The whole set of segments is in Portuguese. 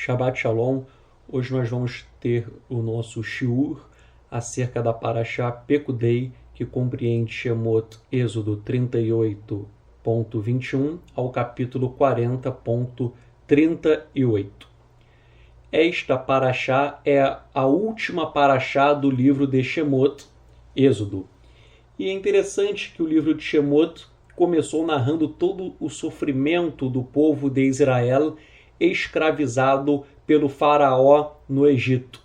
Shabbat Shalom. Hoje nós vamos ter o nosso shiur acerca da Parashá Pekudei, que compreende Shemot Êxodo 38.21 ao capítulo 40.38. Esta Parashá é a última Parashá do livro de Shemot, Êxodo. E é interessante que o livro de Shemot começou narrando todo o sofrimento do povo de Israel escravizado pelo faraó no Egito.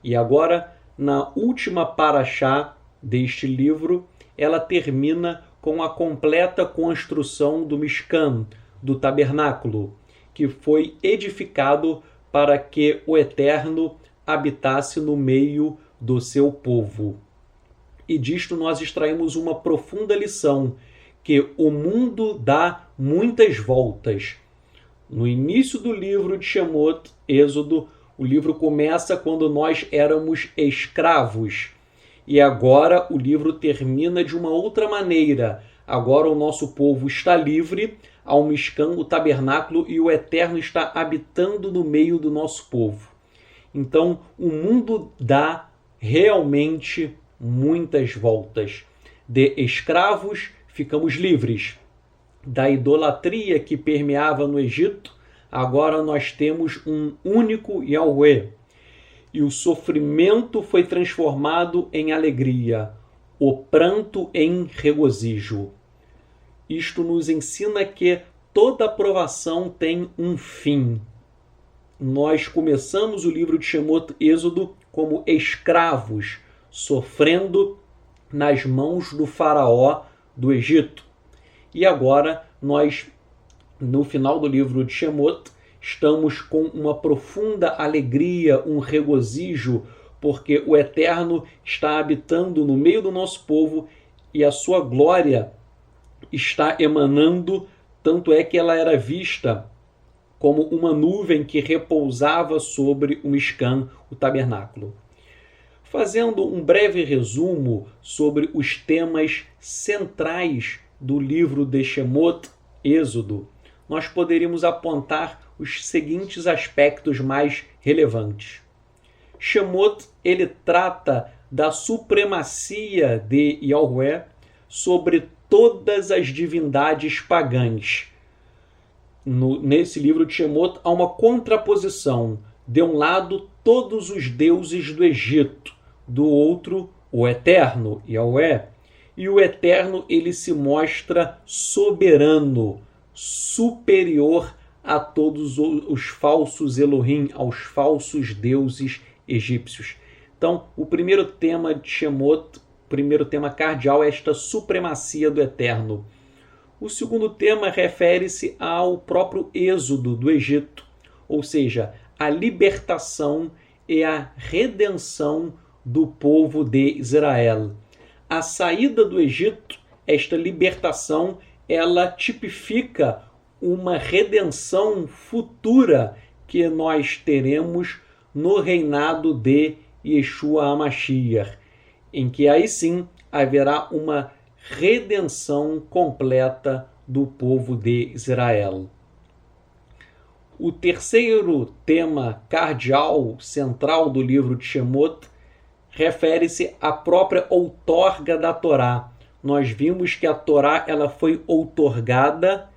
E agora, na última Parashá deste livro, ela termina com a completa construção do Mishkan, do tabernáculo, que foi edificado para que o Eterno habitasse no meio do seu povo. E disto nós extraímos uma profunda lição, que o mundo dá muitas voltas. No início do livro de Shemot, Êxodo, o livro começa quando nós éramos escravos. E agora o livro termina de uma outra maneira. Agora o nosso povo está livre, ao Mishkan, o tabernáculo, e o Eterno está habitando no meio do nosso povo. Então, o mundo dá realmente muitas voltas. De escravos, ficamos livres. Da idolatria que permeava no Egito, agora nós temos um único Yahweh. E o sofrimento foi transformado em alegria, o pranto em regozijo. Isto nos ensina que toda provação tem um fim. Nós começamos o livro de Shemot, Êxodo, como escravos, sofrendo nas mãos do faraó do Egito. E agora nós, no final do livro de Shemot, estamos com uma profunda alegria, um regozijo, porque o Eterno está habitando no meio do nosso povo e a sua glória está emanando, tanto é que ela era vista como uma nuvem que repousava sobre o Mishkan, o tabernáculo. Fazendo um breve resumo sobre os temas centrais do livro de Shemot, Êxodo, nós poderíamos apontar os seguintes aspectos mais relevantes. Shemot, ele trata da supremacia de Yahweh sobre todas as divindades pagãs. Nesse livro de Shemot há uma contraposição. De um lado, todos os deuses do Egito, do outro, o Eterno, Yahweh. E o Eterno, ele se mostra soberano, superior a todos os falsos Elohim, aos falsos deuses egípcios. Então, o primeiro tema de Shemot, o primeiro tema cardeal é esta supremacia do Eterno. O segundo tema refere-se ao próprio êxodo do Egito, ou seja, a libertação e a redenção do povo de Israel. A saída do Egito, esta libertação, ela tipifica uma redenção futura que nós teremos no reinado de Yeshua HaMashiach, em que aí sim haverá uma redenção completa do povo de Israel. O terceiro tema cardeal central do livro de Shemot refere-se à própria outorga da Torá. Nós vimos que a Torá ela foi outorgada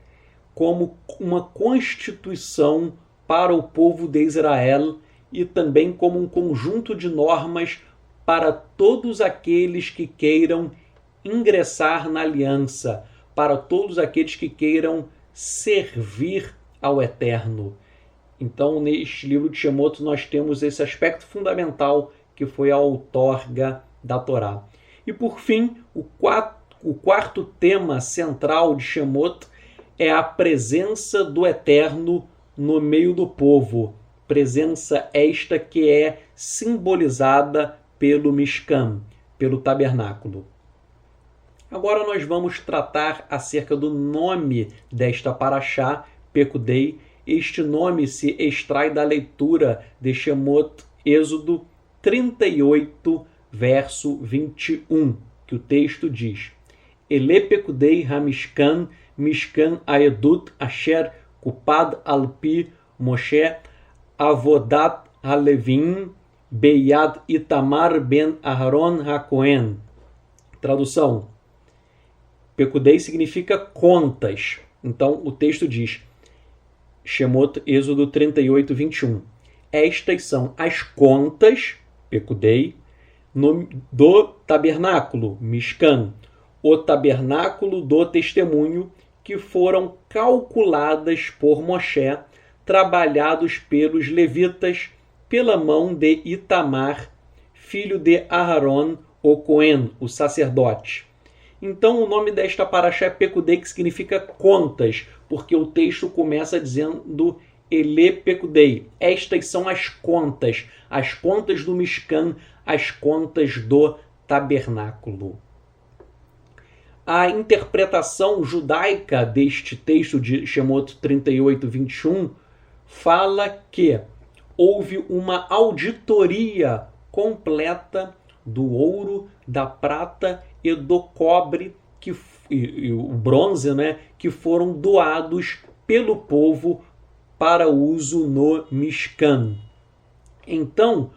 como uma constituição para o povo de Israel e também como um conjunto de normas para todos aqueles que queiram ingressar na aliança, para todos aqueles que queiram servir ao Eterno. Então, neste livro de Shemot, nós temos esse aspecto fundamental que foi a outorga da Torá. E por fim, o quarto tema central de Shemot é a presença do Eterno no meio do povo. Presença esta que é simbolizada pelo Mishkan, pelo tabernáculo. Agora nós vamos tratar acerca do nome desta Parashá, Pekudei. Este nome se extrai da leitura de Shemot, Êxodo 38, verso 21, que o texto diz: Ele Pekudei Hamishkan, Mishkan Aedut Asher Kupad Alpi Moshe Avodat Halevim Beyad Itamar ben Aharon HaKohen. Tradução: Pekudei significa contas. Então o texto diz, Shemot, Êxodo 38, 21. Estas são as contas, Pekudei, do tabernáculo, Mishkan, o tabernáculo do testemunho, que foram calculadas por Moshe, trabalhados pelos levitas, pela mão de Itamar, filho de Aharon, o Cohen, o sacerdote. Então o nome desta paraxá é Pekudei, que significa contas, porque o texto começa dizendo Ele Pekudei. Estas são as contas do Mishkan, as contas do tabernáculo. A interpretação judaica deste texto de Shemot 38, 21 fala que houve uma auditoria completa do ouro, da prata e do cobre e o bronze, né, que foram doados pelo povo para uso no Mishkan. Então,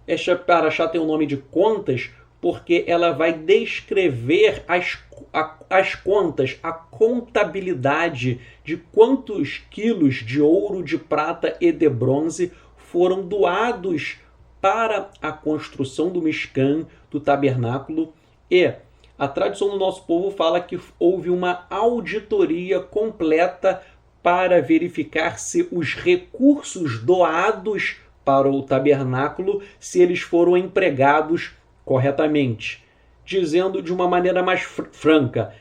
esta paraxá tem o nome de contas porque ela vai descrever as contas, a contabilidade de quantos quilos de ouro, de prata e de bronze foram doados para a construção do Mishkan, do tabernáculo. E a tradição do nosso povo fala que houve uma auditoria completa para verificar se os recursos doados para o tabernáculo, se eles foram empregados corretamente. Dizendo de uma maneira mais franca,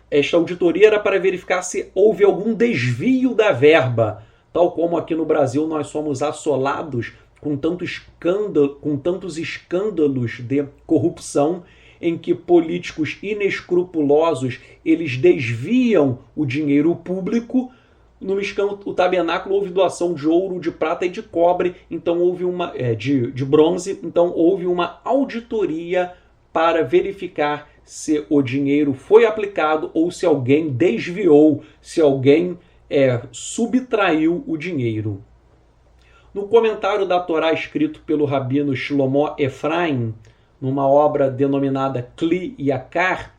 esta auditoria era para verificar se houve algum desvio da verba, tal como aqui no Brasil nós somos assolados com tantos escândalos de corrupção, em que políticos inescrupulosos eles desviam o dinheiro público. No Mishkan, o tabernáculo, houve doação de ouro, de prata e de cobre, então houve de bronze, então houve uma auditoria para verificar se o dinheiro foi aplicado ou se alguém desviou, se alguém subtraiu o dinheiro. No comentário da Torá escrito pelo rabino Shlomo Efraim, numa obra denominada Kli Yakar,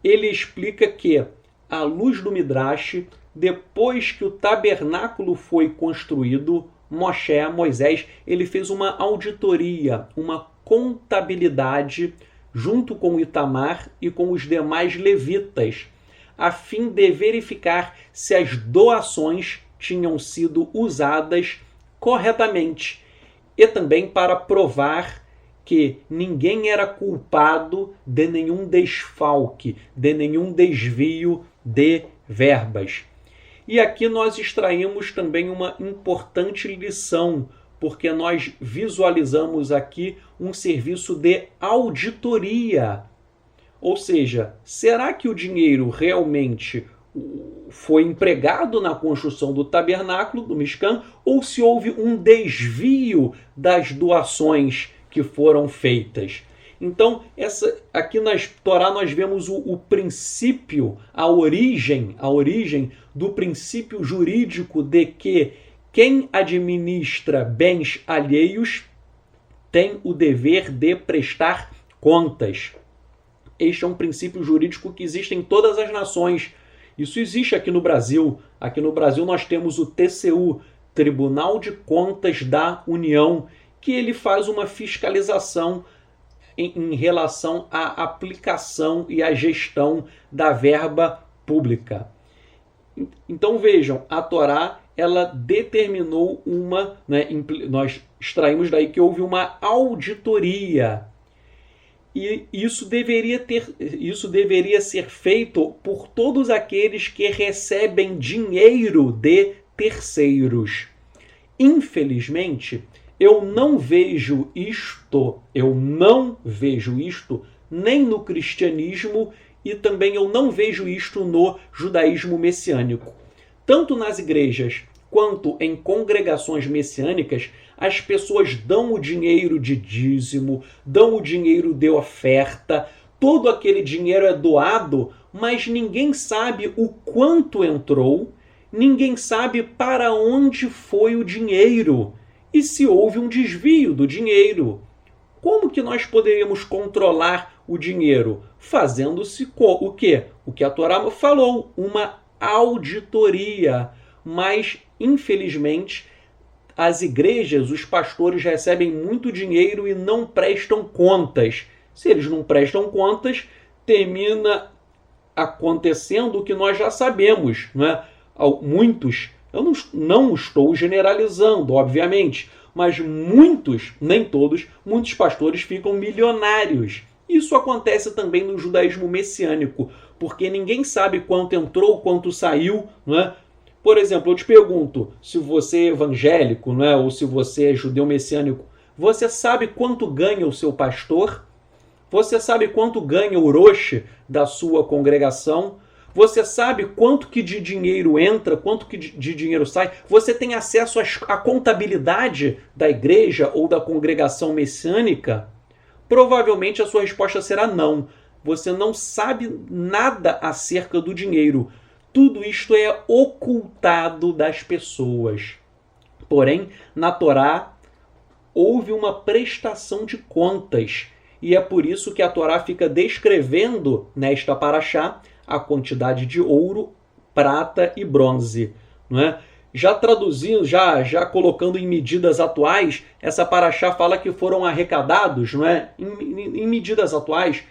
ele explica que, à luz do Midrash, depois que o tabernáculo foi construído, Moisés, ele fez uma auditoria, uma contabilidade junto com Itamar e com os demais levitas, a fim de verificar se as doações tinham sido usadas corretamente e também para provar que ninguém era culpado de nenhum desfalque, de nenhum desvio de verbas. E aqui nós extraímos também uma importante lição, porque nós visualizamos aqui um serviço de auditoria. Ou seja, será que o dinheiro realmente foi empregado na construção do tabernáculo, do Mishkan, ou se houve um desvio das doações que foram feitas? Então, aqui na Torá nós vemos o princípio, a origem do princípio jurídico de que quem administra bens alheios tem o dever de prestar contas. Este é um princípio jurídico que existe em todas as nações. Isso existe aqui no Brasil. Aqui no Brasil nós temos o TCU, Tribunal de Contas da União, que ele faz uma fiscalização em relação à aplicação e à gestão da verba pública. Então vejam, a Torá ela determinou nós extraímos daí que houve uma auditoria. E isso deveria ser feito por todos aqueles que recebem dinheiro de terceiros. Infelizmente, eu não vejo isto nem no cristianismo e também eu não vejo isto no judaísmo messiânico. Tanto nas igrejas quanto em congregações messiânicas, as pessoas dão o dinheiro de dízimo, dão o dinheiro de oferta, todo aquele dinheiro é doado, mas ninguém sabe o quanto entrou ninguém sabe para onde foi o dinheiro e se houve um desvio do dinheiro. Como que nós poderíamos controlar o dinheiro? Fazendo-se o quê? O que a Torá falou, uma auditoria. Mas, infelizmente, as igrejas, os pastores recebem muito dinheiro e não prestam contas. Se eles não prestam contas, termina acontecendo o que nós já sabemos, não é? Muitos, eu não estou generalizando, obviamente, mas muitos, nem todos, muitos pastores ficam milionários. Isso acontece também no judaísmo messiânico, porque ninguém sabe quanto entrou, quanto saiu, não é? Por exemplo, eu te pergunto, se você é evangélico, não é? Ou se você é judeu messiânico, você sabe quanto ganha o seu pastor? Você sabe quanto ganha o roche da sua congregação? Você sabe quanto que de dinheiro entra, quanto que de dinheiro sai? Você tem acesso à contabilidade da igreja ou da congregação messiânica? Provavelmente a sua resposta será não. Você não sabe nada acerca do dinheiro. Tudo isto é ocultado das pessoas. Porém, na Torá, houve uma prestação de contas. E é por isso que a Torá fica descrevendo nesta paraxá a quantidade de ouro, prata e bronze. Não é? Já traduzindo, já colocando em medidas atuais, essa paraxá fala que foram arrecadados, não é? Em medidas atuais,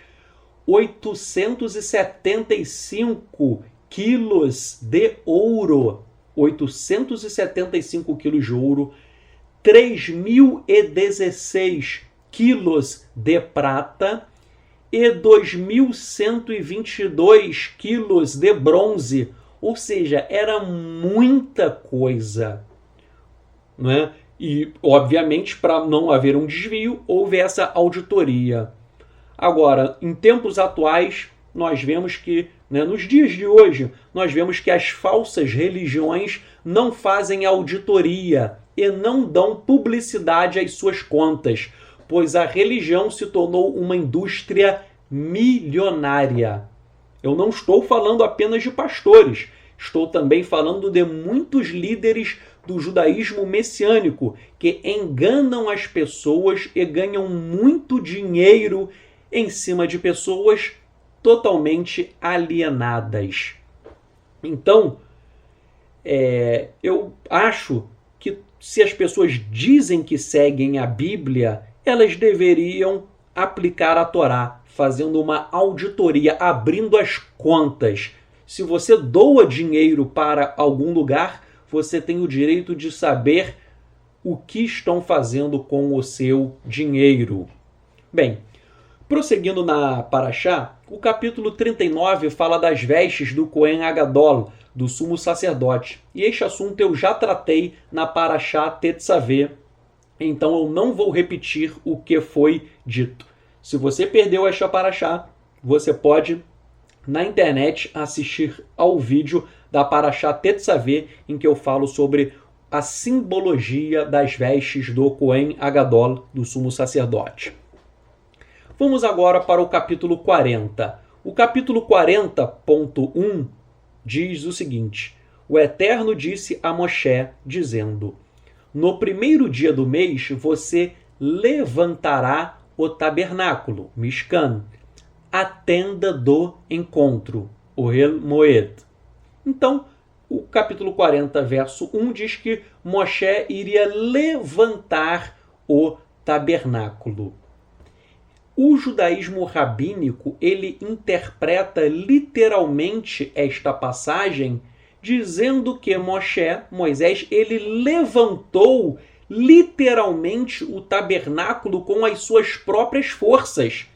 875 quilos de ouro, 875 quilos de ouro, 3.016 quilos de prata e 2.122 quilos de bronze. Ou seja, era muita coisa, não é? E, obviamente, para não haver um desvio, houve essa auditoria. Agora, em tempos atuais, nós vemos que, nos dias de hoje, nós vemos que as falsas religiões não fazem auditoria e não dão publicidade às suas contas, pois a religião se tornou uma indústria milionária. Eu não estou falando apenas de pastores, estou também falando de muitos líderes do judaísmo messiânico que enganam as pessoas e ganham muito dinheiro em cima de pessoas totalmente alienadas. Então, eu acho que se as pessoas dizem que seguem a Bíblia, elas deveriam aplicar a Torá, fazendo uma auditoria, abrindo as contas. Se você doa dinheiro para algum lugar, você tem o direito de saber o que estão fazendo com o seu dinheiro. Bem, prosseguindo na paraxá, o capítulo 39 fala das vestes do Cohen Agadol, do sumo sacerdote. E este assunto eu já tratei na paraxá Tetzaveh, então eu não vou repetir o que foi dito. Se você perdeu esta paraxá, você pode, na internet, assistir ao vídeo da paraxá Tetzaveh, em que eu falo sobre a simbologia das vestes do Cohen Agadol, do sumo sacerdote. Vamos agora para o capítulo 40. O capítulo 40.1 diz o seguinte: o Eterno disse a Moshe, dizendo: no primeiro dia do mês você levantará o tabernáculo, Mishkan, a tenda do encontro, Ohel Moed. Então, o capítulo 40, verso 1 diz que Moshe iria levantar o tabernáculo. O judaísmo rabínico, ele interpreta literalmente esta passagem dizendo que Moisés, ele levantou literalmente o tabernáculo com as suas próprias forças.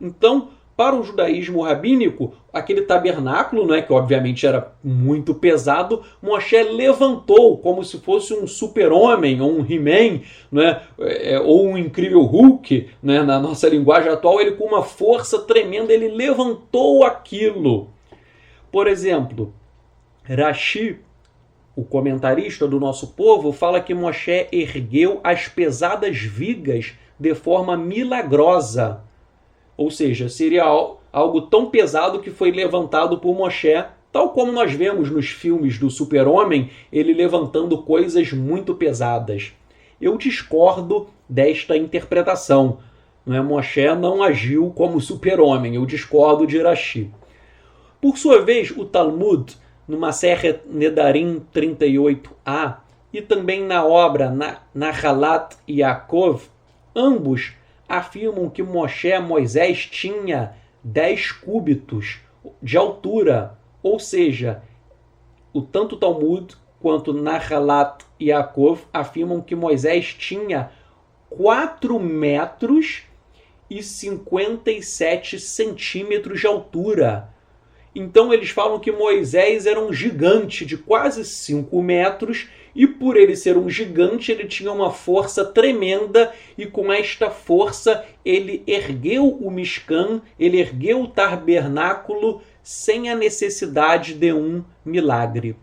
Então, para o judaísmo rabínico, aquele tabernáculo, que obviamente era muito pesado, Moshe levantou como se fosse um super-homem, ou um He-Man, ou um incrível Hulk, na nossa linguagem atual, ele com uma força tremenda, ele levantou aquilo. Por exemplo, Rashi, o comentarista do nosso povo, fala que Moshe ergueu as pesadas vigas de forma milagrosa. Ou seja, seria algo tão pesado que foi levantado por Moshe Tal como nós vemos nos filmes do Super-Homem, ele levantando coisas muito pesadas. Eu discordo desta interpretação. Moshe não agiu como Super-Homem, eu discordo de Rashi. Por sua vez, o Talmud, no Masechet Nedarim 38a, e também na obra Nahalat Yaakov, ambos afirmam que Moisés tinha 10 cúbitos de altura, ou seja, tanto o Talmud quanto Nahalat Yaakov afirmam que Moisés tinha 4 metros e 57 centímetros de altura. Então eles falam que Moisés era um gigante de quase 5 metros e por ele ser um gigante ele tinha uma força tremenda e com esta força ele ergueu o Mishkan, ele ergueu o tabernáculo sem a necessidade de um milagre.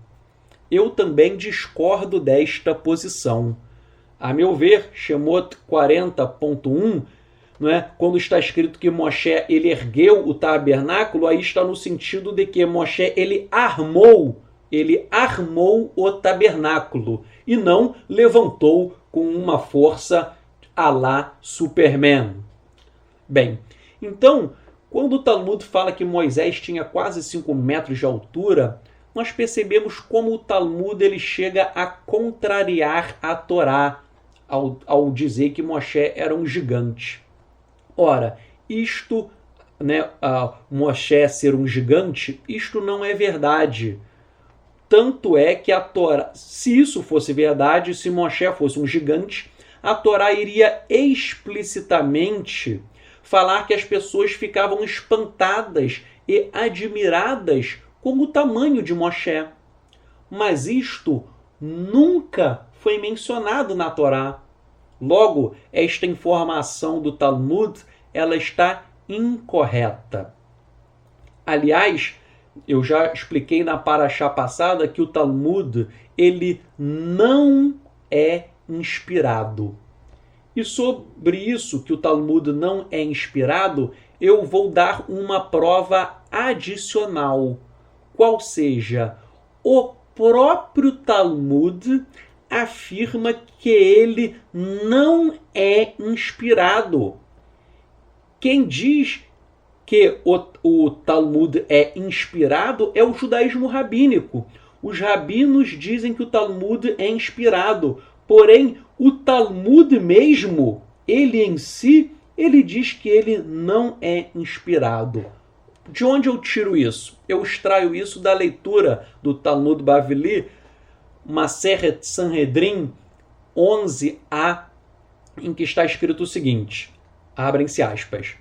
Eu também discordo desta posição. A meu ver, Shemot 40.1, quando está escrito que Moshe ele ergueu o tabernáculo, aí está no sentido de que Moshe ele armou o tabernáculo e não levantou com uma força à la Superman. Bem, então, quando o Talmud fala que Moisés tinha quase 5 metros de altura, nós percebemos como o Talmud ele chega a contrariar a Torá ao dizer que Moshe era um gigante. Ora, isto, Moshe ser um gigante, isto não é verdade. Tanto é que a Torá, se isso fosse verdade, se Moshe fosse um gigante, a Torá iria explicitamente falar que as pessoas ficavam espantadas e admiradas com o tamanho de Moshe. Mas isto nunca foi mencionado na Torá. Logo, esta informação do Talmud ela está incorreta. Aliás, eu já expliquei na paraxá passada que o Talmud ele não é inspirado. E sobre isso, que o Talmud não é inspirado, eu vou dar uma prova adicional. Qual seja, o próprio Talmud afirma que ele não é inspirado. Quem diz que o Talmud é inspirado é o judaísmo rabínico. Os rabinos dizem que o Talmud é inspirado, porém o Talmud mesmo, ele em si, ele diz que ele não é inspirado. De onde eu tiro isso? Eu extraio isso da leitura do Talmud Bavli, Masechet Sanhedrin 11a, em que está escrito o seguinte, abrem-se aspas,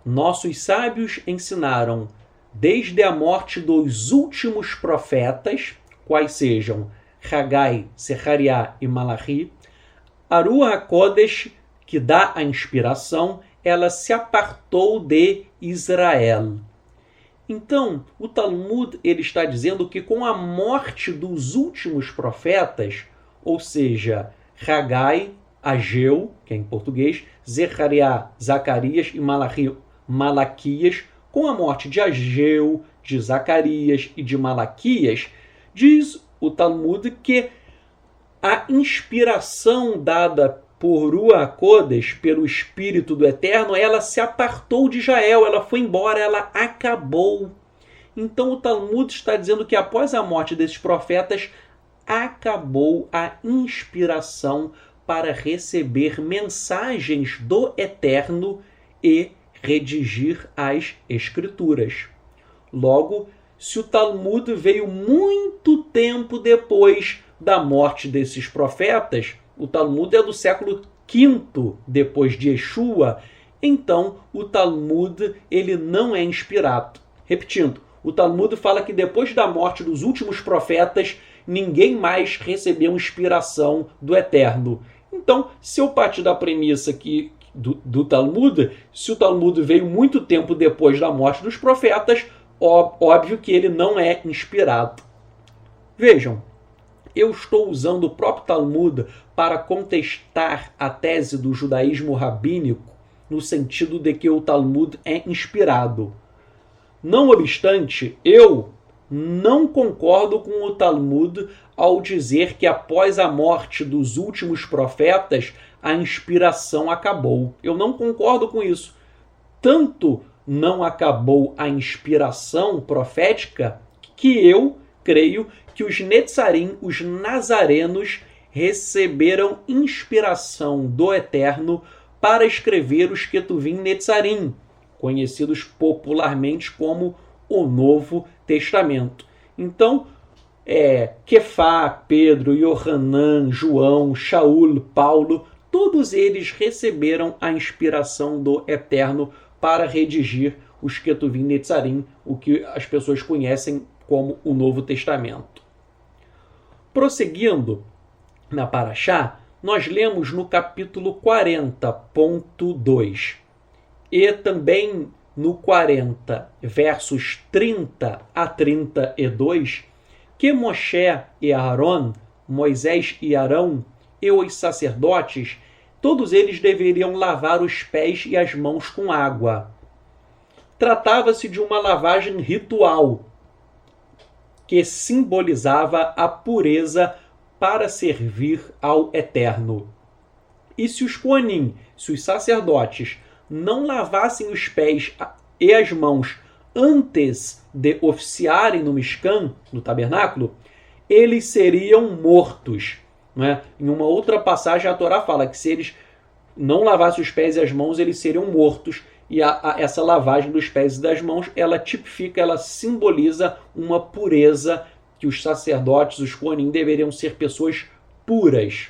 nossos sábios ensinaram, desde a morte dos últimos profetas, quais sejam Hagai, Secariá e Malachi, a Ruach HaKodesh, que dá a inspiração, ela se apartou de Israel. Então, o Talmud ele está dizendo que com a morte dos últimos profetas, ou seja, Hagai, Ageu, que é em português, Zechariah, Zacarias e Malaquias, com a morte de Ageu, de Zacarias e de Malaquias, diz o Talmud que a inspiração dada por Ruach HaKodesh, pelo Espírito do Eterno, ela se apartou de Israel, ela foi embora, ela acabou. Então o Talmud está dizendo que após a morte desses profetas, acabou a inspiração para receber mensagens do Eterno e redigir as Escrituras. Logo, se o Talmud veio muito tempo depois da morte desses profetas, o Talmud é do século V depois de Yeshua, então o Talmud ele não é inspirado. Repetindo, o Talmud fala que depois da morte dos últimos profetas, ninguém mais recebeu inspiração do Eterno. Então, se eu partir da premissa que do Talmud, se o Talmud veio muito tempo depois da morte dos profetas, óbvio que ele não é inspirado. Vejam, eu estou usando o próprio Talmud para contestar a tese do judaísmo rabínico, no sentido de que o Talmud é inspirado. Não obstante, eu não concordo com o Talmud ao dizer que após a morte dos últimos profetas, a inspiração acabou. Eu não concordo com isso. Tanto não acabou a inspiração profética que eu creio que os Netzarim, os nazarenos, receberam inspiração do Eterno para escrever os Ketuvim Netzarim, conhecidos popularmente como o Novo Testamento. Então, Kefá, Pedro, Yohanan, João, Shaul, Paulo, todos eles receberam a inspiração do Eterno para redigir os Ketuvim Netzarim, o que as pessoas conhecem como o Novo Testamento. Prosseguindo na Parashá, nós lemos no capítulo 40.2 e também no 40, versos 30 a 32, que Moshe e Aaron, Moisés e Arão e os sacerdotes, todos eles deveriam lavar os pés e as mãos com água. Tratava-se de uma lavagem ritual, que simbolizava a pureza para servir ao Eterno. E se os Koanim, se os sacerdotes, não lavassem os pés e as mãos antes de oficiarem no Mishkan, no tabernáculo, eles seriam mortos. Né? Em uma outra passagem, a Torá fala que se eles não lavassem os pés e as mãos, eles seriam mortos. E essa lavagem dos pés e das mãos, ela tipifica, ela simboliza uma pureza, que os sacerdotes, os Koanim, deveriam ser pessoas puras.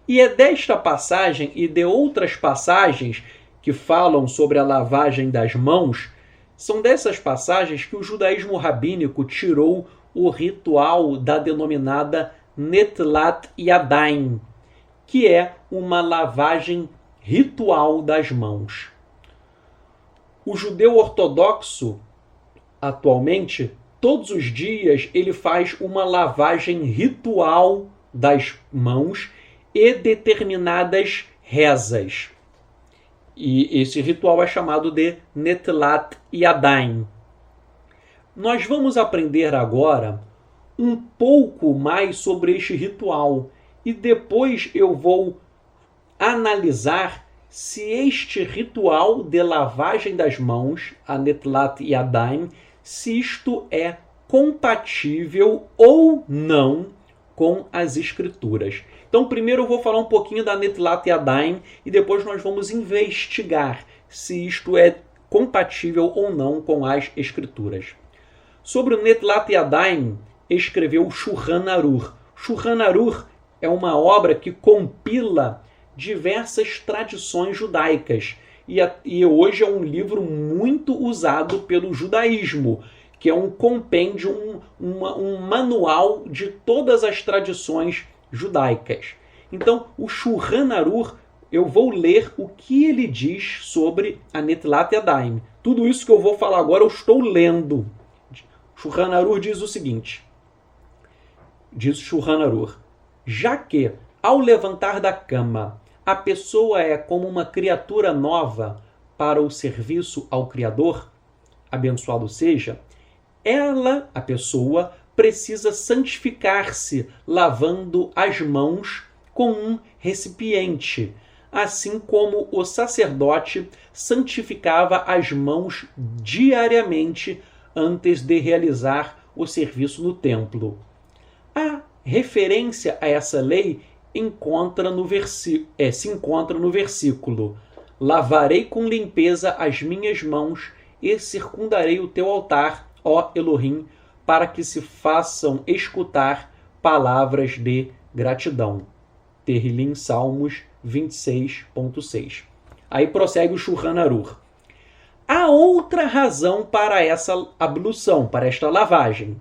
E é desta passagem e de outras passagens que falam sobre a lavagem das mãos, são dessas passagens que o judaísmo rabínico tirou o ritual da denominada Netlat Yadayim, que é uma lavagem ritual das mãos. O judeu ortodoxo, atualmente, todos os dias ele faz uma lavagem ritual das mãos e determinadas rezas. E esse ritual é chamado de Netlat Yadayim. Nós vamos aprender agora um pouco mais sobre este ritual e depois eu vou analisar se este ritual de lavagem das mãos, a Netlat Yadayim, se isto é compatível ou não com as Escrituras. Então, primeiro eu vou falar um pouquinho da Netlat Yadayim e depois nós vamos investigar se isto é compatível ou não com as Escrituras. Sobre o Netlat Yadayim, escreveu o Shulchan Aruch. Shulchan Aruch é uma obra que compila diversas tradições judaicas e hoje é um livro muito usado pelo judaísmo, que é um compêndio, um manual de todas as tradições judaicas. Então, o Shulchan Aruch, eu vou ler o que ele diz sobre a Netlat Yadayim. Tudo isso que eu vou falar agora eu estou lendo. Shulchan Aruch diz o seguinte, diz Shulchan Aruch, já que, ao levantar da cama, a pessoa é como uma criatura nova para o serviço ao Criador, abençoado seja, ela, a pessoa, precisa santificar-se lavando as mãos com um recipiente, assim como o sacerdote santificava as mãos diariamente antes de realizar o serviço no templo. A referência a essa lei se encontra no versículo: lavarei com limpeza as minhas mãos e circundarei o teu altar, ó Elohim, para que se façam escutar palavras de gratidão. Terrilim, Salmos 26.6. Aí prossegue o Shulchan Aruch. Há outra razão para essa ablução, para esta lavagem.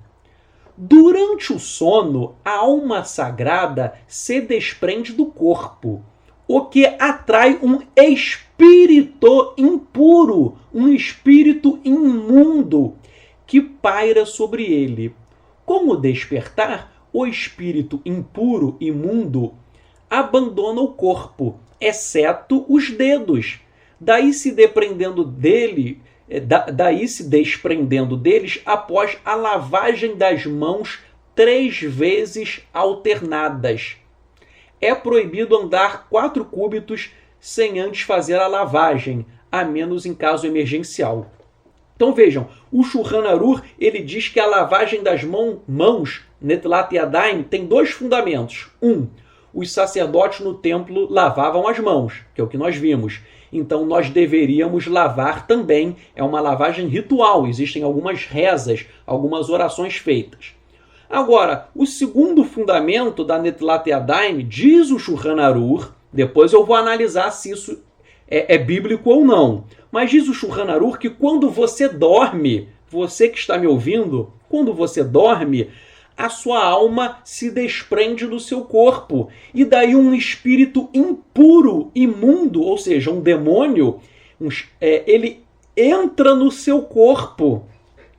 Durante o sono, a alma sagrada se desprende do corpo, o que atrai um espírito impuro, um espírito imundo, que paira sobre ele. Com o despertar, o espírito impuro, imundo, abandona o corpo, exceto os dedos. Daí, se depreendendo dele, daí se desprendendo deles após a lavagem das mãos 3 vezes alternadas. É proibido andar 4 cúbitos sem antes fazer a lavagem, a menos em caso emergencial. Então vejam, o Shulchan Aruch, ele diz que a lavagem das mãos, Netilat Yadayim, tem 2 fundamentos. Os sacerdotes no templo lavavam as mãos, que é o que nós vimos. Então nós deveríamos lavar também, é uma lavagem ritual, existem algumas rezas, algumas orações feitas. Agora, o segundo fundamento da Netilat Yadayim, diz o Shulchan Aruch, depois eu vou analisar se isso é bíblico ou não, mas diz o Shulchan Aruch que quando você dorme, você que está me ouvindo, quando você dorme, a sua alma se desprende do seu corpo. E daí um espírito impuro, imundo, ou seja, um demônio, ele entra no seu corpo.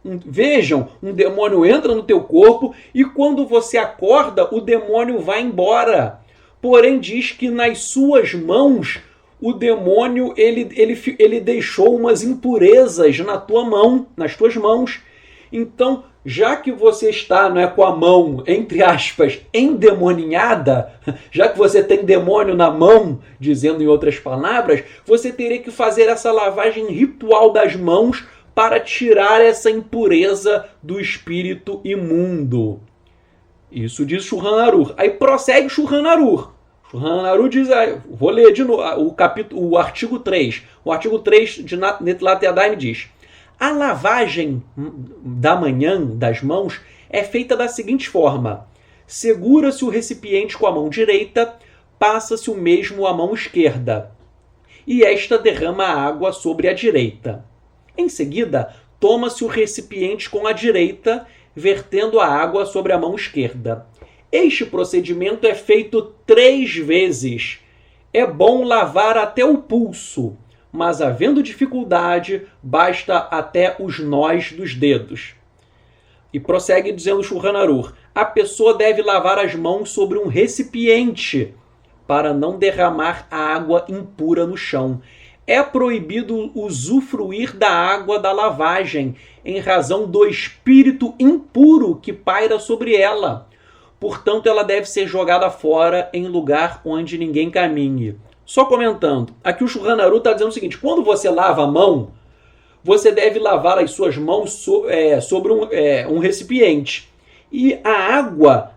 Vejam, um demônio entra no teu corpo e quando você acorda, o demônio vai embora. Porém, diz que nas suas mãos, o demônio ele deixou umas impurezas na tua mão, nas tuas mãos. Então, já que você está, não é, com a mão, entre aspas, endemoninhada, já que você tem demônio na mão, dizendo em outras palavras, você teria que fazer essa lavagem ritual das mãos para tirar essa impureza do espírito imundo. Isso diz Shulchan Aruch. Aí prossegue Shulchan Aruch. Shulchan Aruch diz, vou ler de novo o artigo 3. O artigo 3 de Netilat Yadayim diz: a lavagem da manhã das mãos é feita da seguinte forma: segura-se o recipiente com a mão direita, passa-se o mesmo à mão esquerda, e esta derrama a água sobre a direita. Em seguida, toma-se o recipiente com a direita, vertendo a água sobre a mão esquerda. Este procedimento é feito 3 vezes. É bom lavar até o pulso, mas havendo dificuldade, basta até os nós dos dedos. E prossegue dizendo Shulchan Aruch: a pessoa deve lavar as mãos sobre um recipiente para não derramar a água impura no chão. É proibido usufruir da água da lavagem, em razão do espírito impuro que paira sobre ela. Portanto, ela deve ser jogada fora em lugar onde ninguém caminhe. Só comentando, aqui o Shulchan Aruch está dizendo o seguinte: quando você lava a mão, você deve lavar as suas mãos sobre um recipiente. E a água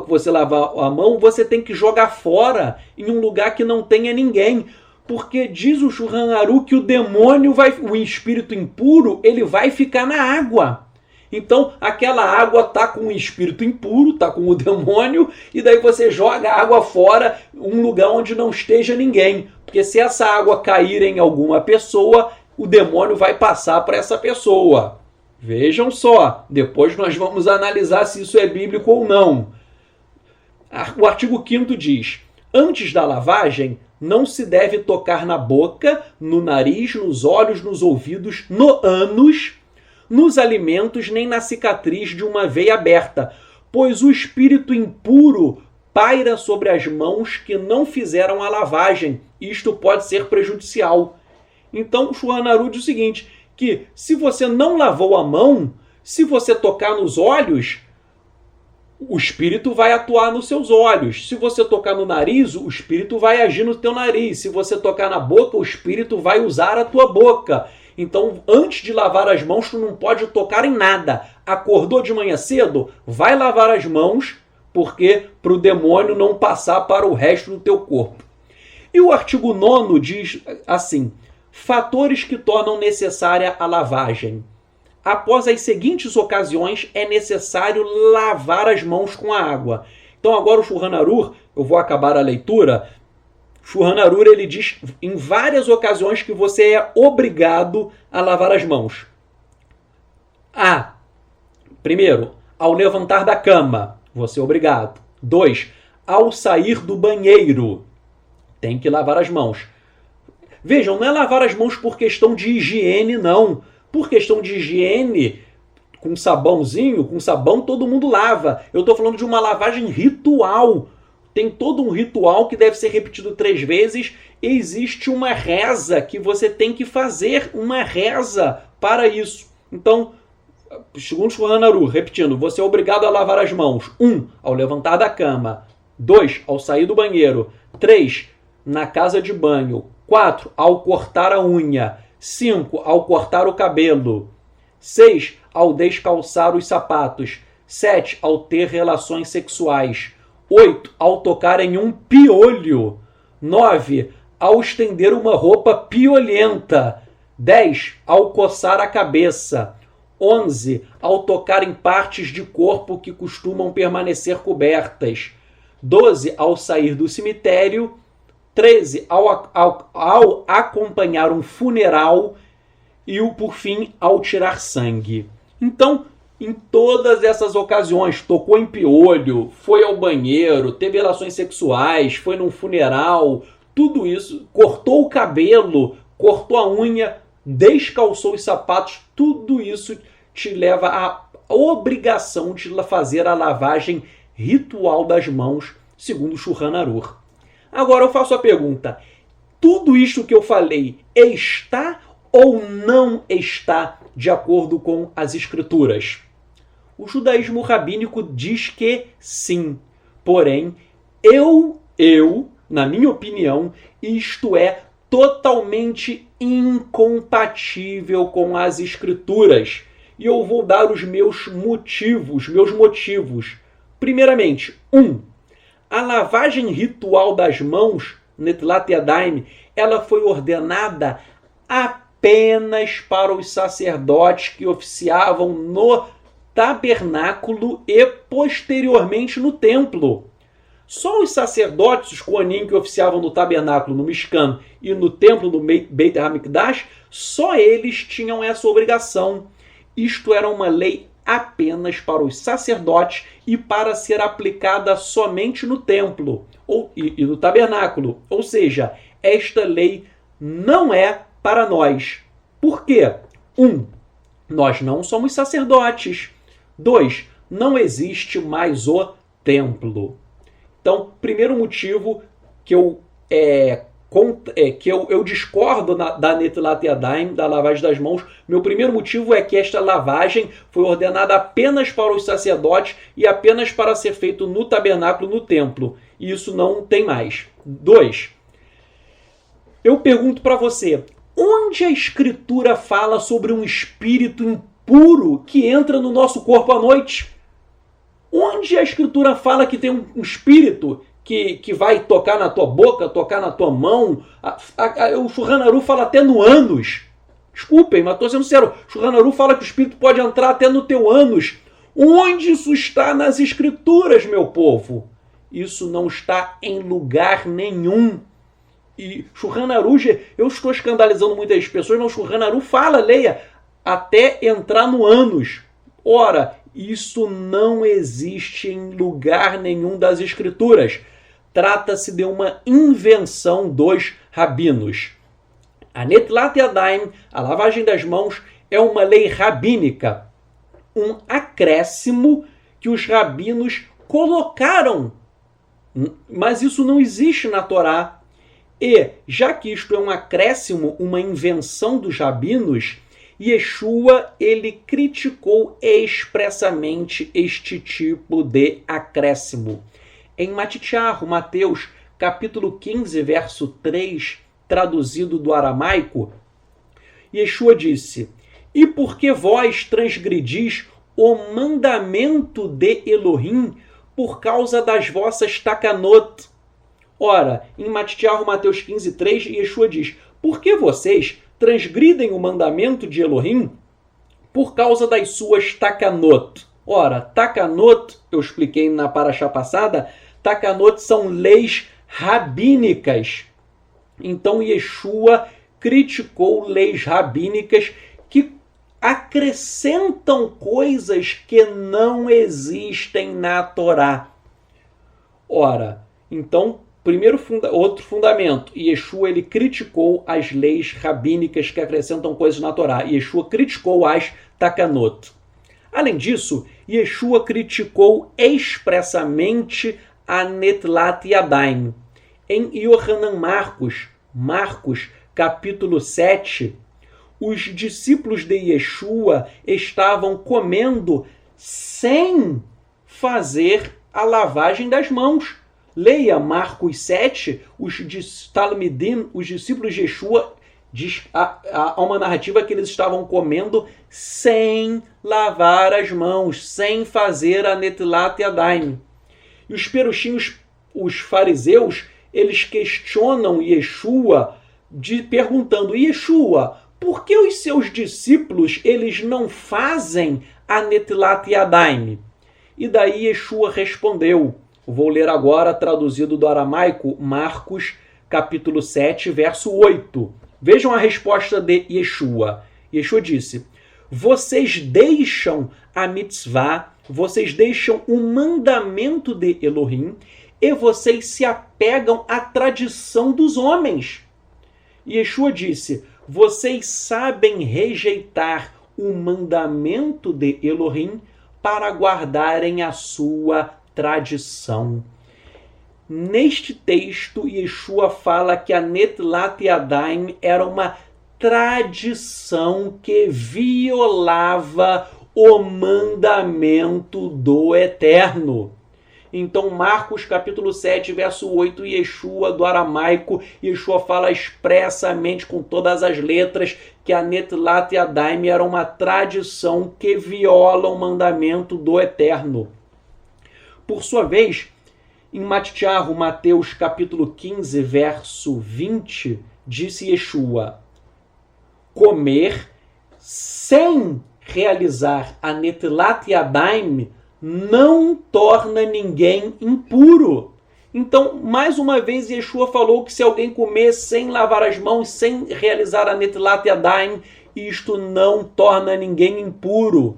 que você lava a mão, você tem que jogar fora em um lugar que não tenha ninguém. Porque diz o Shulchan Aruch que o demônio, o espírito impuro, ele vai ficar na água. Então, aquela água está com o espírito impuro, está com o demônio, e daí você joga a água fora, um lugar onde não esteja ninguém. Porque se essa água cair em alguma pessoa, o demônio vai passar para essa pessoa. Vejam só, depois nós vamos analisar se isso é bíblico ou não. O artigo 5º diz: antes da lavagem, não se deve tocar na boca, no nariz, nos olhos, nos ouvidos, no ânus, nos alimentos, nem na cicatriz de uma veia aberta, pois o espírito impuro paira sobre as mãos que não fizeram a lavagem. Isto pode ser prejudicial. Então, o Shulchan Aruch diz o seguinte, que se você não lavou a mão, se você tocar nos olhos, o espírito vai atuar nos seus olhos. Se você tocar no nariz, o espírito vai agir no teu nariz. Se você tocar na boca, o espírito vai usar a tua boca. Então, antes de lavar as mãos, tu não pode tocar em nada. Acordou de manhã cedo? Vai lavar as mãos, porque para o demônio não passar para o resto do teu corpo. E o artigo 9º diz assim: fatores que tornam necessária a lavagem. Após as seguintes ocasiões, é necessário lavar as mãos com a água. Então agora o Shulchan Aruch, eu vou acabar a leitura. Shulchan Aruch, ele diz em várias ocasiões que você é obrigado a lavar as mãos. Primeiro, ao levantar da cama, você é obrigado. 2, ao sair do banheiro, tem que lavar as mãos. Vejam, não é lavar as mãos por questão de higiene, não. Por questão de higiene, com sabãozinho, com sabão todo mundo lava. Eu estou falando de uma lavagem ritual. tem todo um ritual que deve ser repetido 3 vezes. Existe uma reza que você tem que fazer, uma reza para isso. Então, segundo Shulchan Aruch, repetindo, você é obrigado a lavar as mãos. 1, ao levantar da cama. 2, ao sair do banheiro. 3, na casa de banho. 4, ao cortar a unha. 5, ao cortar o cabelo. 6, ao descalçar os sapatos. 7, ao ter relações sexuais. 8, ao tocar em um piolho. 9, ao estender uma roupa piolenta. 10, ao coçar a cabeça. 11, ao tocar em partes de corpo que costumam permanecer cobertas. 12, ao sair do cemitério. 13, ao acompanhar um funeral. E, por fim, ao tirar sangue. Então, em todas essas ocasiões, tocou em piolho, foi ao banheiro, teve relações sexuais, foi num funeral, tudo isso, cortou o cabelo, cortou a unha, descalçou os sapatos, tudo isso te leva à obrigação de fazer a lavagem ritual das mãos, segundo Shulchan Aruch. Agora eu faço a pergunta, tudo isto que eu falei está ou não está de acordo com as escrituras? O judaísmo rabínico diz que sim. Porém, na minha opinião, isto é totalmente incompatível com as escrituras. E eu vou dar os meus motivos. Primeiramente, 1. A lavagem ritual das mãos, Netilat Yadayim, ela foi ordenada apenas para os sacerdotes que oficiavam no tabernáculo e posteriormente no templo. Só os sacerdotes, os Kohanim, que oficiavam no tabernáculo, no Mishkan e no templo do Beit HaMikdash, só eles tinham essa obrigação. Isto era uma lei apenas para os sacerdotes e para ser aplicada somente no templo e no tabernáculo. Ou seja, esta lei não é para nós. Por quê? 1. Nós não somos sacerdotes. 2. Não existe mais o templo. Então, primeiro motivo que eu discordo da Netilat Yadayim, da lavagem das mãos, meu primeiro motivo é que esta lavagem foi ordenada apenas para os sacerdotes e apenas para ser feito no tabernáculo, no templo. E isso não tem mais. 2. Eu pergunto para você, onde a Escritura fala sobre um espírito impuro que entra no nosso corpo à noite? Onde a Escritura fala que tem um espírito que vai tocar na tua boca, tocar na tua mão? O Shulchan Aruch fala até no ânus. Desculpem, mas estou sendo sincero. O Shulchan Aruch fala que o espírito pode entrar até no teu ânus. Onde isso está nas Escrituras, meu povo? Isso não está em lugar nenhum. E Shulchan Aruch, eu estou escandalizando muitas pessoas, mas o Shulchan Aruch fala, leia, até entrar no ânus. Ora, isso não existe em lugar nenhum das Escrituras. Trata-se de uma invenção dos rabinos. A Netilat Yadayim, a lavagem das mãos, é uma lei rabínica, um acréscimo que os rabinos colocaram. Mas isso não existe na Torá. E, já que isto é um acréscimo, uma invenção dos rabinos, Yeshua, ele criticou expressamente este tipo de acréscimo. Em Matityahu, Mateus, capítulo 15, verso 3, traduzido do aramaico, Yeshua disse, e porque vós transgredis o mandamento de Elohim por causa das vossas takanot. Ora, em Matityahu, Mateus 15, 3, Yeshua diz, por que vocês transgridem o mandamento de Elohim por causa das suas takanot. Ora, takanot, eu expliquei na paraxá passada, takanot são leis rabínicas. Então Yeshua criticou leis rabínicas que acrescentam coisas que não existem na Torá. Ora, então, outro fundamento, Yeshua ele criticou as leis rabínicas que acrescentam coisas na Torá. Yeshua criticou as takanot. Além disso, Yeshua criticou expressamente a Netlat Yadayim. Em Yohanan Marcos, capítulo 7, os discípulos de Yeshua estavam comendo sem fazer a lavagem das mãos. Leia Marcos 7, os Talmidim, os discípulos de Yeshua, há uma narrativa que eles estavam comendo sem lavar as mãos, sem fazer a Netilat Yadayim. E os perushim, os fariseus, eles questionam Yeshua, perguntando: Yeshua, por que os seus discípulos eles não fazem a Netilat Yadayim? E daí Yeshua respondeu. Vou ler agora, traduzido do aramaico, Marcos, capítulo 7, verso 8. Vejam a resposta de Yeshua. Yeshua disse: vocês deixam a mitzvah, vocês deixam o mandamento de Elohim e vocês se apegam à tradição dos homens. Yeshua disse: vocês sabem rejeitar o mandamento de Elohim para guardarem a sua tradição. Neste texto, Yeshua fala que a Netilat Yadayim era uma tradição que violava o mandamento do Eterno. Então, Marcos capítulo 7, verso 8, Yeshua do aramaico, Yeshua fala expressamente com todas as letras que a Netilat Yadayim era uma tradição que viola o mandamento do Eterno. Por sua vez, em Mattiahu, Mateus capítulo 15, verso 20, disse Yeshua: comer sem realizar a Netilat Yadayim não torna ninguém impuro. Então, mais uma vez, Yeshua falou que se alguém comer sem lavar as mãos, sem realizar a Netilat Yadayim, isto não torna ninguém impuro.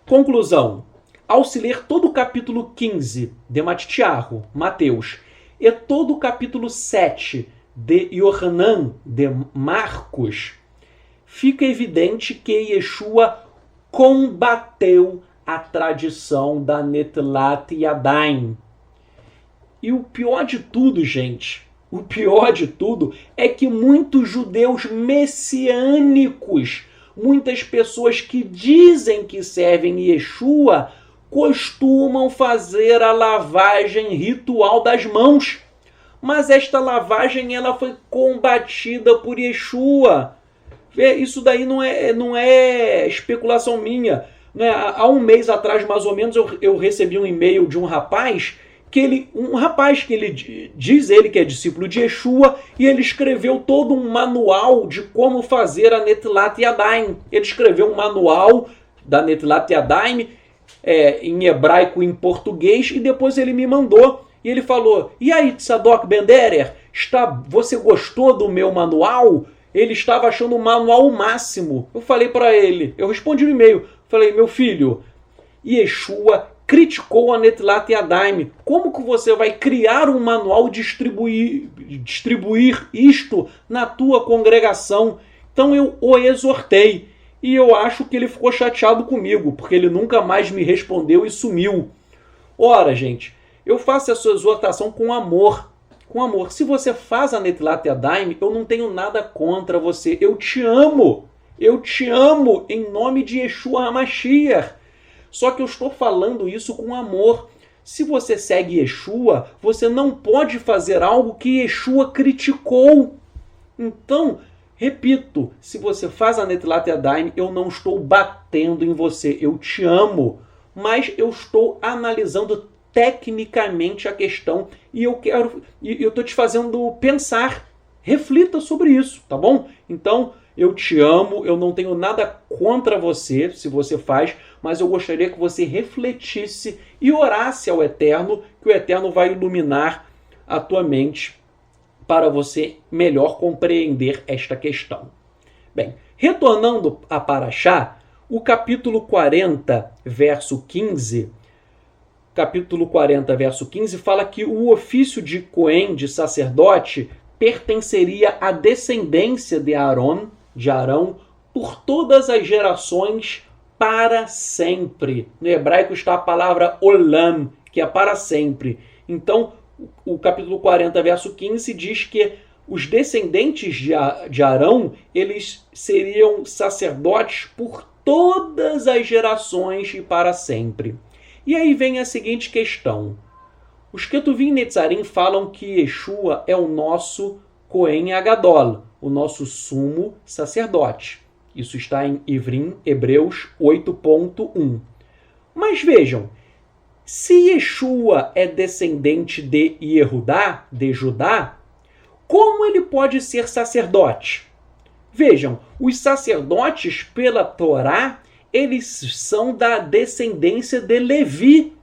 Conclusão: ao se ler todo o capítulo 15 de Mattiahu, Mateus, e todo o capítulo 7 de Yohanan, de Marcos, fica evidente que Yeshua combateu a tradição da Netilat Yadayim. E o pior de tudo, gente, o pior de tudo é que muitos judeus messiânicos, muitas pessoas que dizem que servem Yeshua, costumam fazer a lavagem ritual das mãos. Mas esta lavagem ela foi combatida por Yeshua. Isso daí não é especulação minha. Há um mês atrás, mais ou menos, eu recebi um e-mail de um rapaz que ele diz que é discípulo de Yeshua, e ele escreveu todo um manual de como fazer a Netilat Yadayim. Ele escreveu um manual da Netilat Yadayim em hebraico e em português, e depois ele me mandou. E ele falou: e aí, Tzadok Ben-Derer, você gostou do meu manual? Ele estava achando o manual o máximo. Eu falei para ele, eu respondi no e-mail, falei: meu filho, Yeshua criticou a Netilat Yadayim. Como que você vai criar um manual e distribuir isto na tua congregação? Então eu o exortei. E eu acho que ele ficou chateado comigo, porque ele nunca mais me respondeu e sumiu. Ora, gente, eu faço essa exortação com amor. Com amor. Se você faz a Netilat Yadayim, eu não tenho nada contra você. Eu te amo. Eu te amo em nome de Yeshua HaMashiach. Só que eu estou falando isso com amor. Se você segue Yeshua, você não pode fazer algo que Yeshua criticou. Então, repito, se você faz a Netilat Yadayim, eu não estou batendo em você. Eu te amo. Mas eu estou analisando tecnicamente a questão e eu estou te fazendo pensar. Reflita sobre isso, tá bom? Então, eu te amo, eu não tenho nada contra você, se você faz, mas eu gostaria que você refletisse e orasse ao Eterno, que o Eterno vai iluminar a tua mente para você melhor compreender esta questão. Bem, retornando a Parashá, o capítulo 40, verso 15, fala que o ofício de Cohen, de sacerdote, pertenceria à descendência de Arão, por todas as gerações para sempre. No hebraico está a palavra olam, que é para sempre. Então, o capítulo 40, verso 15, diz que os descendentes de Arão, eles seriam sacerdotes por todas as gerações e para sempre. E aí vem a seguinte questão. Os Ketuvim Netzarim falam que Yeshua é o nosso Cohen Agadol, o nosso sumo sacerdote. Isso está em Ivrim, Hebreus 8.1. Mas vejam, se Yeshua é descendente de Yehudá, de Judá, como ele pode ser sacerdote? Vejam, os sacerdotes pela Torá, eles são da descendência de Levi.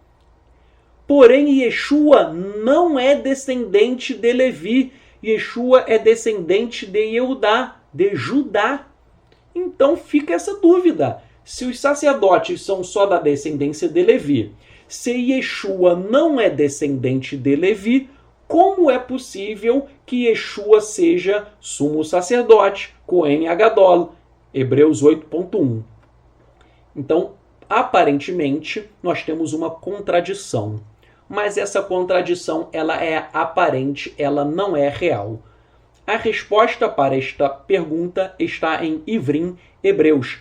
Porém, Yeshua não é descendente de Levi. Yeshua é descendente de Yehudá, de Judá. Então fica essa dúvida. Se os sacerdotes são só da descendência de Levi, se Yeshua não é descendente de Levi, como é possível que Yeshua seja sumo sacerdote, Cohen Agadol, Hebreus 8.1? Então, aparentemente, nós temos uma contradição. Mas essa contradição ela é aparente, ela não é real. A resposta para esta pergunta está em Ivrim, Hebreus,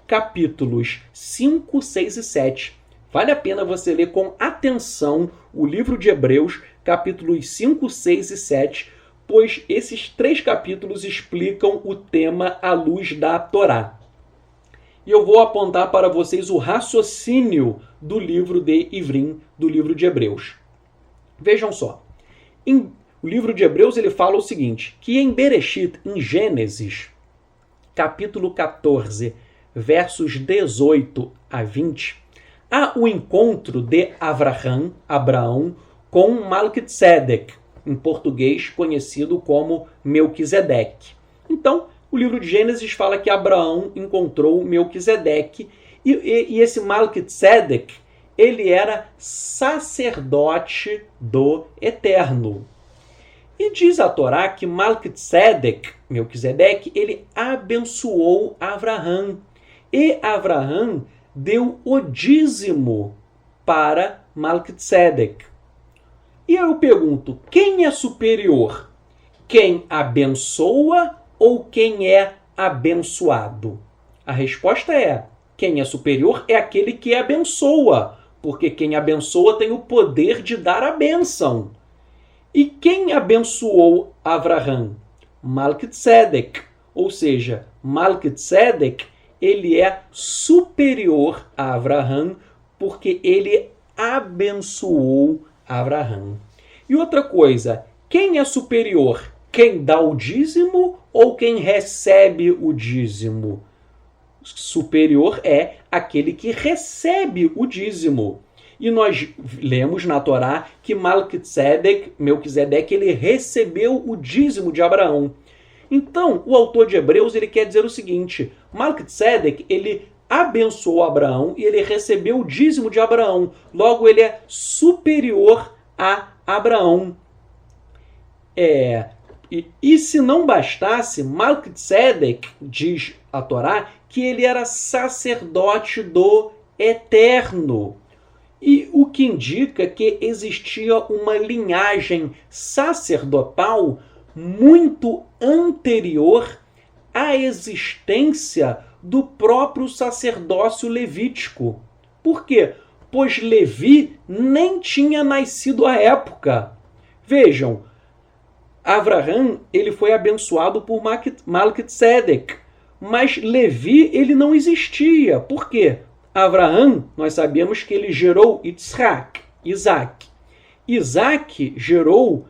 capítulos 5, 6 e 7. Vale a pena você ler com atenção o livro de Hebreus, capítulos 5, 6 e 7, pois esses 3 capítulos explicam o tema à luz da Torá. E eu vou apontar para vocês o raciocínio do livro de Ivrim, do livro de Hebreus. Vejam só. O livro de Hebreus ele fala o seguinte, que em Bereshit, em Gênesis, capítulo 14, versos 18 a 20, há o encontro de Abraão, com Malquitzedek, em português conhecido como Melquisedeque. Então, o livro de Gênesis fala que Abraão encontrou Melquisedeque e esse Malquitzedek, ele era sacerdote do Eterno. E diz a Torá que Melquisedeque, ele abençoou Abraão. E Abraão deu o dízimo para Malquitzedek. E eu pergunto, quem é superior? Quem abençoa ou quem é abençoado? A resposta é, quem é superior é aquele que abençoa, porque quem abençoa tem o poder de dar a bênção. E quem abençoou Abraão? Malquitzedek, ou seja, Malquitzedek, ele é superior a Abraão, porque ele abençoou Abraão. E outra coisa, quem é superior? Quem dá o dízimo ou quem recebe o dízimo? Superior é aquele que recebe o dízimo. E nós lemos na Torá que Melquisedeque, ele recebeu o dízimo de Abraão. Então, o autor de Hebreus ele quer dizer o seguinte, Malquitzedek, ele abençoou Abraão e ele recebeu o dízimo de Abraão. Logo, ele é superior a Abraão. E se não bastasse, Malquitzedek, diz a Torá, que ele era sacerdote do Eterno. E o que indica que existia uma linhagem sacerdotal muito anterior à existência do próprio sacerdócio levítico. Por quê? Pois Levi nem tinha nascido à época. Vejam, Abraão ele foi abençoado por Malquitzedek, mas Levi ele não existia. Por quê? Abraão, nós sabemos que ele gerou Isaac. Isaac gerou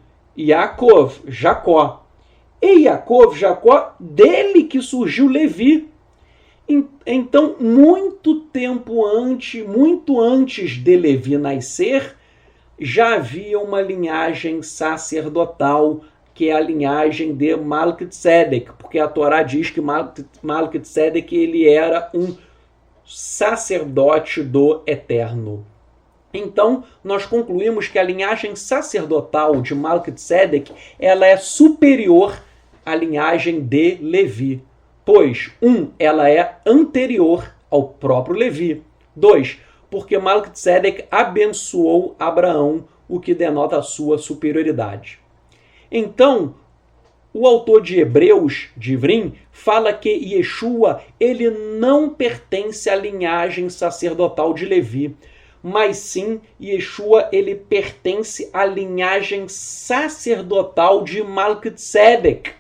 Jacó. E Jacó, dele que surgiu Levi. Então, muito antes de Levi nascer, já havia uma linhagem sacerdotal, que é a linhagem de Malquitzedek, porque a Torá diz que Malquitzedek ele era um sacerdote do Eterno. Então, nós concluímos que a linhagem sacerdotal de Malquitzedek ela é superior à linhagem de Levi. Pois, ela é anterior ao próprio Levi. 2, porque Malquitzedek abençoou Abraão o que denota a sua superioridade. Então, o autor de Hebreus, de Ivrim, fala que Yeshua ele não pertence à linhagem sacerdotal de Levi, mas sim Yeshua ele pertence à linhagem sacerdotal de Melquisedeque,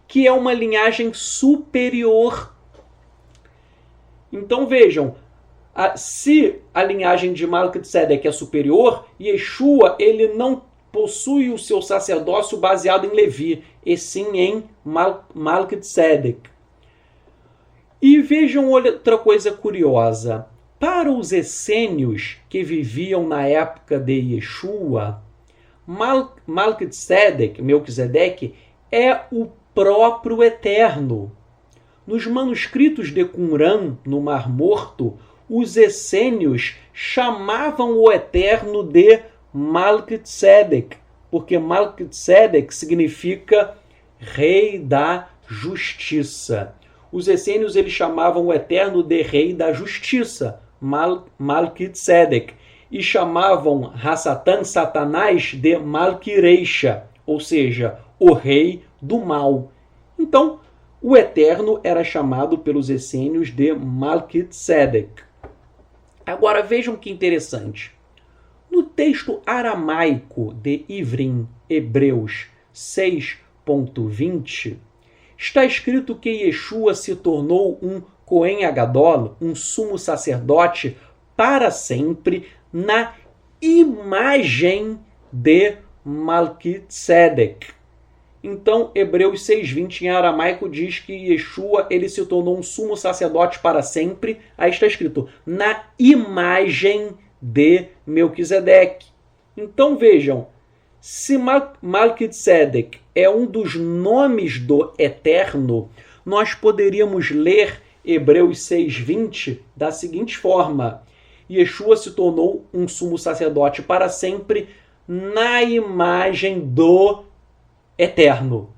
que é uma linhagem superior. Então vejam, se a linhagem de Melquisedeque é superior, Yeshua ele não possui o seu sacerdócio baseado em Levi, e sim em Melquisedeque. E vejam outra coisa curiosa. Para os essênios que viviam na época de Yeshua, Melquisedeque é o próprio Eterno. Nos manuscritos de Qumran, no Mar Morto, os essênios chamavam o Eterno de Melquisedeque, porque Melquisedeque significa Rei da Justiça. Os essênios eles chamavam o Eterno de Rei da Justiça, Melquisedeque, e chamavam Satanás de Malquireisha, ou seja, o Rei do Mal. Então, o Eterno era chamado pelos essênios de Melquisedeque. Agora vejam que interessante. No texto aramaico de Ivrim, Hebreus 6.20, está escrito que Yeshua se tornou um Cohen Agadol, um sumo sacerdote, para sempre, na imagem de Melquisedeque. Então, Hebreus 6.20 em aramaico diz que Yeshua ele se tornou um sumo sacerdote para sempre. Aí está escrito, na imagem de Melquisedeque. Então vejam, se Melquisedeque é um dos nomes do Eterno, nós poderíamos ler Hebreus 6.20 da seguinte forma: Yeshua se tornou um sumo sacerdote para sempre na imagem do Eterno.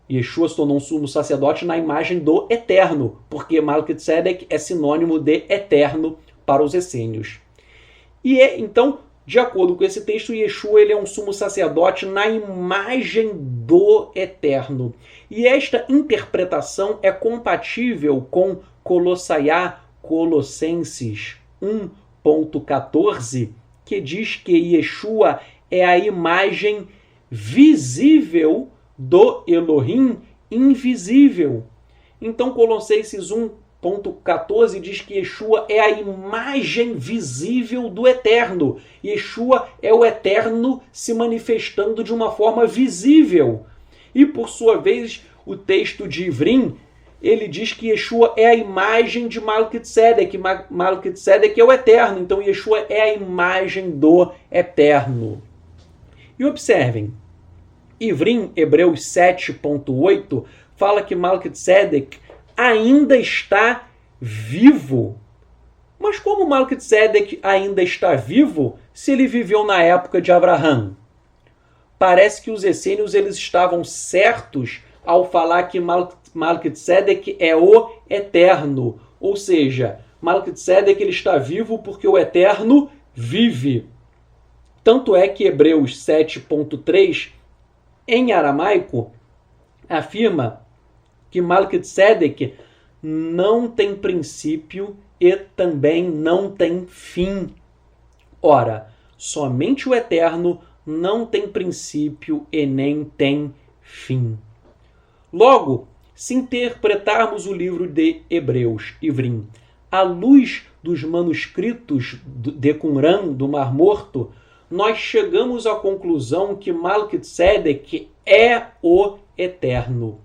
Yeshua se tornou um sumo sacerdote na imagem do Eterno, porque Melquisedeque é sinônimo de Eterno para os essênios. Então, de acordo com esse texto, Yeshua ele é um sumo sacerdote na imagem do Eterno. E esta interpretação é compatível com Colossenses 1.14, que diz que Yeshua é a imagem visível do Elohim invisível. Então, Colossenses 1.14 diz que Yeshua é a imagem visível do Eterno. Yeshua é o Eterno se manifestando de uma forma visível. E, por sua vez, o texto de Ivrim, ele diz que Yeshua é a imagem de Melquisedeque. Melquisedeque é o Eterno, então Yeshua é a imagem do Eterno. E observem, Ivrim, Hebreus 7.8, fala que Melquisedeque ainda está vivo. Mas como Melquisedeque ainda está vivo se ele viveu na época de Abraão? Parece que os essênios eles estavam certos ao falar que Melquisedeque é o Eterno. Ou seja, Melquisedeque ele está vivo porque o Eterno vive. Tanto é que Hebreus 7.3, em aramaico, afirma que Melquisedeque não tem princípio e também não tem fim. Ora, somente o Eterno não tem princípio e nem tem fim. Logo, se interpretarmos o livro de Hebreus, Ivrim, à luz dos manuscritos de Qumran, do Mar Morto, nós chegamos à conclusão que Melquisedeque é o Eterno.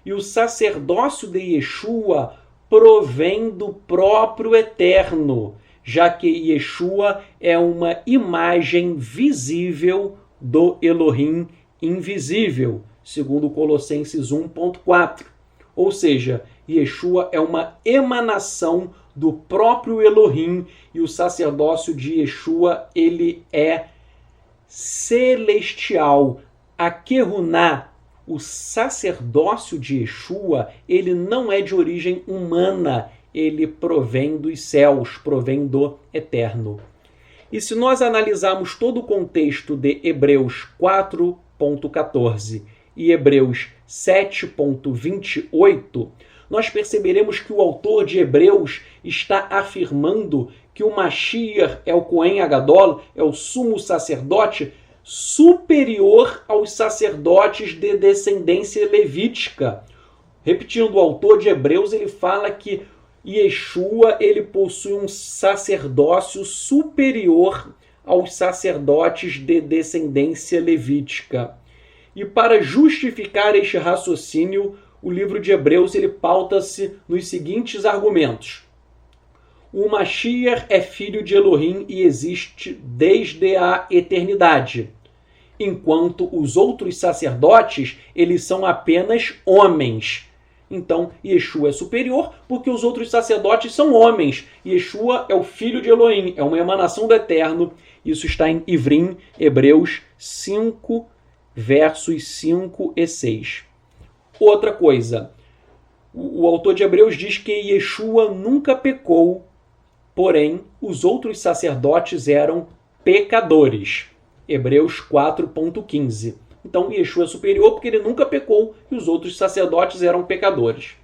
E o sacerdócio de Yeshua provém do próprio Eterno, já que Yeshua é uma imagem visível do Elohim invisível, segundo Colossenses 1.4. Ou seja, Yeshua é uma emanação do próprio Elohim e o sacerdócio de Yeshua ele é celestial. A Kehuná, o sacerdócio de Yeshua, ele não é de origem humana, ele provém dos céus, provém do Eterno. E se nós analisarmos todo o contexto de Hebreus 4.14 e Hebreus 7.28, nós perceberemos que o autor de Hebreus está afirmando que o Mashiach é o Cohen Agadol, é o sumo sacerdote, superior aos sacerdotes de descendência levítica. Repetindo, o autor de Hebreus ele fala que Yeshua ele possui um sacerdócio superior aos sacerdotes de descendência levítica. E para justificar este raciocínio, o livro de Hebreus ele pauta-se nos seguintes argumentos. O Mashiach é filho de Elohim e existe desde a eternidade, enquanto os outros sacerdotes eles são apenas homens. Então, Yeshua é superior porque os outros sacerdotes são homens. Yeshua é o filho de Elohim, é uma emanação do Eterno. Isso está em Ivrim, Hebreus 5, versos 5 e 6. Outra coisa, o autor de Hebreus diz que Yeshua nunca pecou, porém os outros sacerdotes eram pecadores. Hebreus 4.15. Então, Yeshua é superior porque ele nunca pecou e os outros sacerdotes eram pecadores.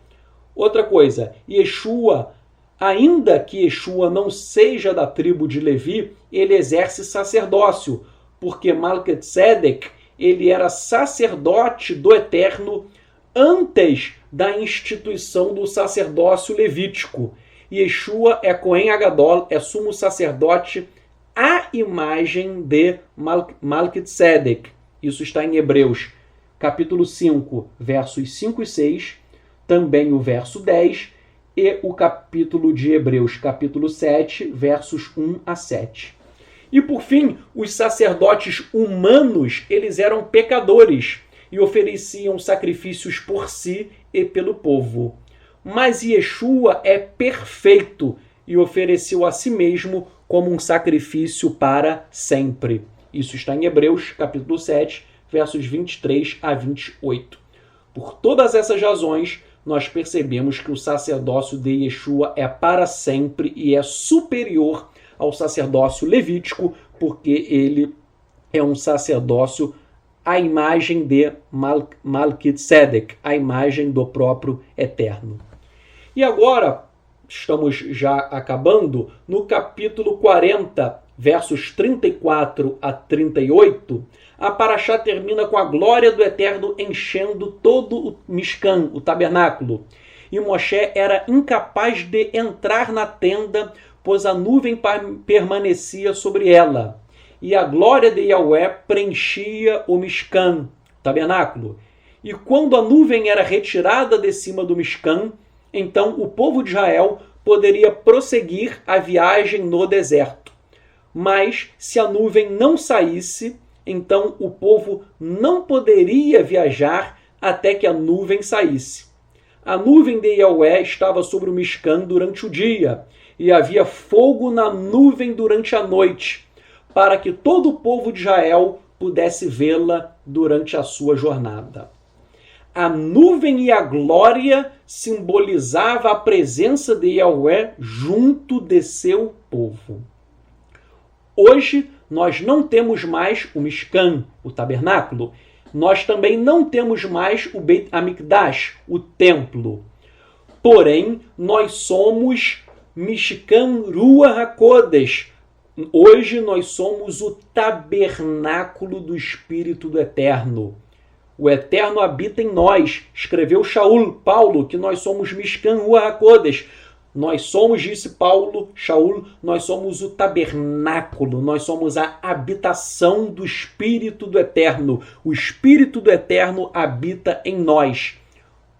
Outra coisa, Yeshua, ainda que Yeshua não seja da tribo de Levi, ele exerce sacerdócio, porque Malquitzedek, ele era sacerdote do Eterno antes da instituição do sacerdócio levítico. Yeshua é Cohen Agadol, é sumo sacerdote à imagem de Malquitzedek. Isso está em Hebreus, capítulo 5, versos 5 e 6, também o verso 10, e o capítulo de Hebreus, capítulo 7, versos 1 a 7. E por fim, os sacerdotes humanos, eles eram pecadores e ofereciam sacrifícios por si e pelo povo. Mas Yeshua é perfeito e ofereceu a si mesmo como um sacrifício para sempre. Isso está em Hebreus, capítulo 7, versos 23 a 28. Por todas essas razões, nós percebemos que o sacerdócio de Yeshua é para sempre e é superior ao sacerdócio levítico, porque ele é um sacerdócio à imagem de Malquitzedek, à imagem do próprio Eterno. E agora, estamos já acabando, no capítulo 40, versos 34 a 38, a Parashá termina com a glória do Eterno enchendo todo o Mishkan, o tabernáculo. E Moshe era incapaz de entrar na tenda, pois a nuvem permanecia sobre ela. E a glória de Yahweh preenchia o Mishkan, o tabernáculo. E quando a nuvem era retirada de cima do Mishkan, então o povo de Israel poderia prosseguir a viagem no deserto. Mas se a nuvem não saísse, então o povo não poderia viajar até que a nuvem saísse. A nuvem de Yahweh estava sobre o Mishkan durante o dia, e havia fogo na nuvem durante a noite, para que todo o povo de Israel pudesse vê-la durante a sua jornada. A nuvem e a glória simbolizava a presença de Yahweh junto de seu povo. Hoje, nós não temos mais o Mishkan, o tabernáculo. Nós também não temos mais o Beit Hamikdash, o templo. Porém, nós somos Mishkan Ruach HaKodesh. Hoje, nós somos o tabernáculo do Espírito do Eterno. O Eterno habita em nós. Escreveu Paulo, que nós somos Mishkan Ruach HaKodesh. Nós somos, disse Shaul, nós somos o tabernáculo, nós somos a habitação do Espírito do Eterno. O Espírito do Eterno habita em nós,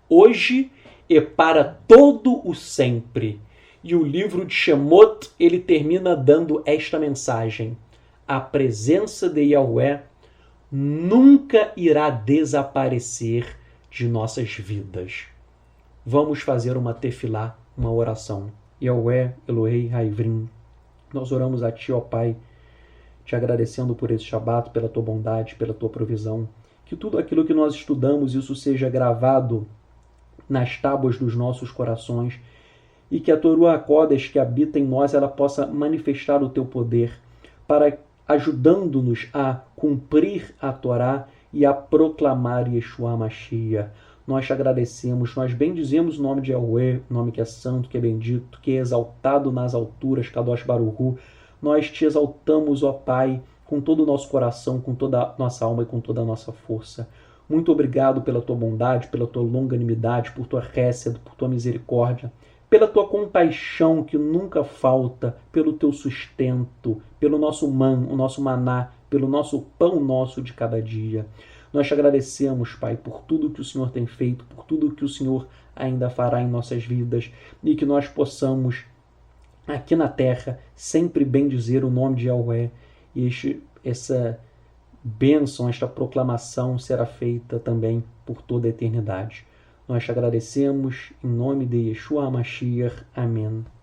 hoje e para todo o sempre. E o livro de Shemot, ele termina dando esta mensagem. A presença de Yahweh nunca irá desaparecer de nossas vidas. Vamos fazer uma tefilá, uma oração. Yahweh, Elohei, Haivrim, nós oramos a Ti, ó Pai, te agradecendo por esse Shabat, pela Tua bondade, pela Tua provisão. Que tudo aquilo que nós estudamos, isso seja gravado nas tábuas dos nossos corações e que a Tua Ruach HaKodesh que habita em nós, ela possa manifestar o Teu poder, para ajudando-nos a cumprir a Torá e a proclamar Yeshua Mashiach. Nós te agradecemos, nós bendizemos o nome de Yahweh, o nome que é santo, que é bendito, que é exaltado nas alturas, Kadosh Baruch Hu. Nós te exaltamos, ó Pai, com todo o nosso coração, com toda a nossa alma e com toda a nossa força. Muito obrigado pela tua bondade, pela tua longanimidade, por tua réceda, por tua misericórdia, pela tua compaixão que nunca falta, pelo teu sustento, pelo nosso o nosso maná, pelo nosso pão nosso de cada dia. Nós te agradecemos, Pai, por tudo que o Senhor tem feito, por tudo que o Senhor ainda fará em nossas vidas e que nós possamos, aqui na terra, sempre bendizer o nome de Yahweh e essa bênção, esta proclamação será feita também por toda a eternidade. Nós te agradecemos em nome de Yeshua Mashiach. Amém.